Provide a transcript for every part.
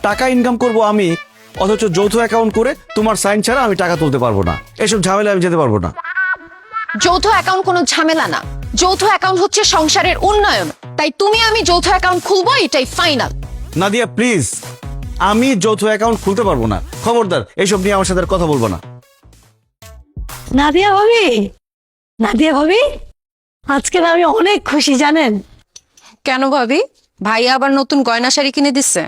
টাকা ইনকাম করব আমি, অথচ যৌথ অ্যাকাউন্ট করে তোমার সাইন ছাড়া আমি টাকা তুলতে পারবো না। এসব ঝামেলা আমি যেতে পারবো না। যৌথ অ্যাকাউন্ট কোনো ঝামেলা না, যৌথ অ্যাকাউন্ট হচ্ছে সংসারের উন্নয়ন। তাই তুমি আমি যৌথ অ্যাকাউন্ট খুলবো, এটাই ফাইনাল। নাদিয়া প্লিজ, আমি যৌথ অ্যাকাউন্ট খুলতে পারবো না। খবরদার এইসব নিয়ে আমার সাথে আর কথা বলবো না। নাদিয়া ভাবি, নাদিয়া ভাবি, আজকে না আমি অনেক খুশি জানেন। কেন ভাবি, ভাইয়া আবার নতুন গয়না শাড়ি কিনে দিচ্ছে?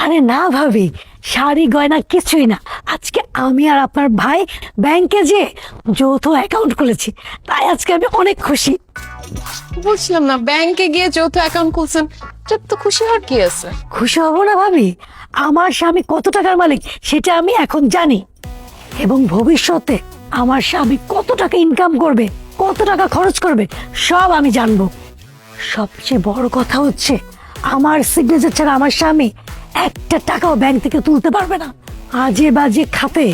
আরে না ভাবি, শাড়ি গয়না কিছুই না, আজকে আমি আর আপনার ভাই ব্যাংকে যে যৌথ অ্যাকাউন্ট খুলেছি, তাই আজকে আমি অনেক খুশি। বুঝলাম না, ব্যাংকে গিয়ে যৌথ অ্যাকাউন্ট খুলছেন, এটা তো খুশি হওয়ার কি আছে? খুশি হব না ভাবি? আমার স্বামী কত টাকার মালিক সেটা আমি এখন জানি, এবং ভবিষ্যতে আমার স্বামী কত টাকা ইনকাম করবে, কত টাকা খরচ করবে, সব আমি জানবো। সবচেয়ে বড় কথা হচ্ছে, আমার সিগনেচার ছাড়া আমার স্বামী একটা টাকাও ব্যাংক থেকে তুলতে পারবে না। আজে বাজে খাতে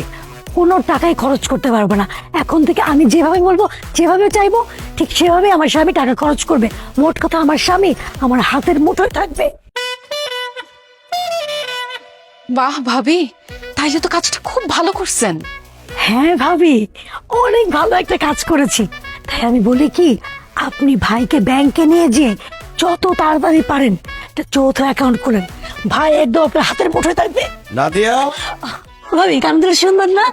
কোনো টাকাই খরচ করতে পারবে না। এখন থেকে আমি যেভাবে বলবো, যেভাবে চাইবো, ঠিক সেভাবে আমার স্বামী টাকা খরচ করবে। মোট কথা, আমার স্বামী আমার হাতের মুঠোয় থাকবে। বাহ ভাবি, তাইলে তো কাজটা খুব ভালো করছেন। হ্যাঁ ভাবি, অনেক ভালো একটা কাজ করেছি। তাই আমি বলি কি, আপনি ভাইকে ব্যাংকে নিয়ে যেয়ে যত তাড়াতাড়ি পারেন একটা যৌথ অ্যাকাউন্ট খুলেন। ভাই একদম আপনার হাতের মুঠোয় থাকবে। নাদিয়া, ভাবি কানগুলো সুন্দর না?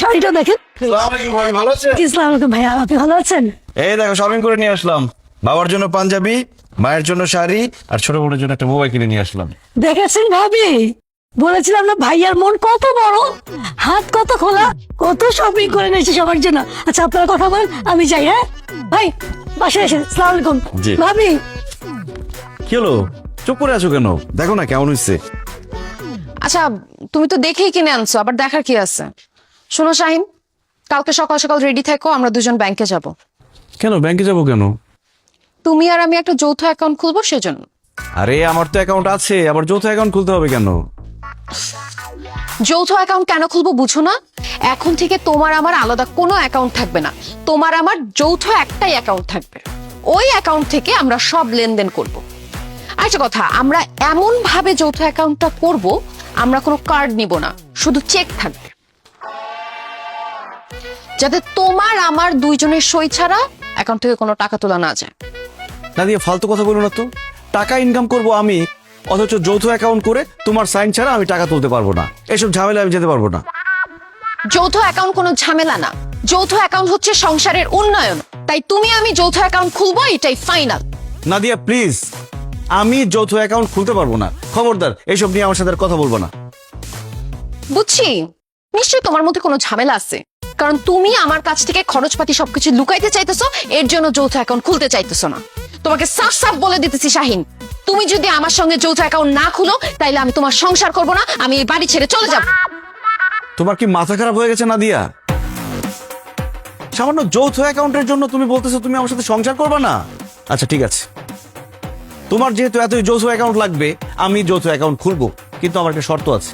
শাড়িটা দেখেন। আসসালামু আলাইকুম ভাই, ভালো আছেন? ইসলাম আলাইকুম ভাইয়া, আপনি ভালো আছেন? এই দেখো শপিং করে নিয়ে আসলাম। বাবার জন্য পাঞ্জাবি, মায়ের জন্য শাড়ি, আর ছোট বোনের জন্য একটা মোবাইল কিনে নিয়ে আসলাম। দেখেছেন ভাবি, বলেছিলাম না ভাইয়ার মন কত বড়, হাত কত খোলা, কত শপিং করে নিয়েছে সবার জন্য। আচ্ছা আপনারা কথা বলেন, আমি যাই। হ্যাঁ ভাই, বাসায় এসে। আসসালামু আলাইকুম। জি। ভাবি, কি হলো, চুপ করে আছো কেন? দেখো না কেমন হয়েছে। আচ্ছা, তুমি তো দেখেই কিনে আনছো, আবার দেখার কি আছে? শোনো শাহিন, কালকে সকাল সকাল রেডি থেকো, আমরা দুজন ব্যাংকে যাব। কেন ব্যাংকে যাবো কেন? তুমি আর আমি একটা যৌথ অ্যাকাউন্ট খুলবো, সেজন্য। আরে আমার তো অ্যাকাউন্ট আছে, আবার যৌথ অ্যাকাউন্ট খুলতে হবে কেন? যৌথ অ্যাকাউন্ট কেন খুলবো বুঝো না? এখন থেকে তোমার আমার আলাদা কোনো অ্যাকাউন্ট থাকবে না, তোমার আমার যৌথ একটাই অ্যাকাউন্ট থাকবে। ওই অ্যাকাউন্ট থেকে আমরা সব লেনদেন করব। আরেকটা কথা, আমরা এমন ভাবে যৌথ অ্যাকাউন্টটা করব, আমরা কোনো কার্ড নিব না, শুধু চেক থাকবে, যাতে তোমার আমার দুইজনের সই ছাড়া অ্যাকাউন্ট থেকে কোনো টাকা তোলা না যায়। নাদিয়া ফালতু কথা বলো না তো। টাকা ইনকাম করব আমি, অথচ যৌথ অ্যাকাউন্ট করে তোমার সাইন ছাড়া আমি টাকা তুলতে পারবো না। এসব ঝামেলা আমি যেতে পারবো না। যৌথ অ্যাকাউন্ট কোনো ঝামেলা না, যৌথ অ্যাকাউন্ট হচ্ছে সংসারের উন্নয়ন। তাই তুমি আমি যৌথ অ্যাকাউন্ট খুলবো, এটাই ফাইনাল। নাদিয়া প্লিজ, আমি যৌথ অ্যাকাউন্ট খুলতে পারবো না। খবরদার এইসব নিয়ে আমার সাথে আর কথা বলবো না। বুঝছি, নিশ্চয়ই তোমার মধ্যে কোনো ঝামেলা আছে, কারণ তুমি আমার কাছ থেকে খরচপাতি সবকিছু লুকাইতে চাইতেছো, এর জন্য যৌথ অ্যাকাউন্ট খুলতে চাইতেছো না। তোমাকে সাফ সাফ বলে দিতেছি শাহিন, তুমি যদি আমার সঙ্গে যৌথ অ্যাকাউন্ট না খুলো, তাইলে আমি তোমার সংসার করব না, আমি এই বাড়ি ছেড়ে চলে যাব। তোমার কি মাথা খারাপ হয়ে গেছে নাদিয়া? সামান্য যৌথ অ্যাকাউন্টের জন্য তুমি বলতেছো তুমি আমার সাথে সংসার করবে না? আচ্ছা ঠিক আছে, তোমার যেহেতু এতই যৌথ অ্যাকাউন্ট লাগবে, আমি যৌথ অ্যাকাউন্ট খুলবো, কিন্তু আমার একটা শর্ত আছে।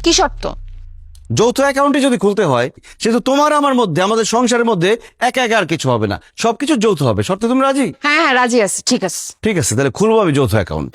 কি শর্ত? যৌথ অ্যাকাউন্টে যদি খুলতে হয়, সেহেতু তোমার আমার মধ্যে, আমাদের সংসারের মধ্যে একা একা আর কিছু হবে না, সবকিছু যৌথ হবে। শর্তে তুমি রাজি? হ্যাঁ হ্যাঁ, রাজি আছি। ঠিক আছে। ঠিক আছে, তাহলে খুলবো আমি যৌথ অ্যাকাউন্ট।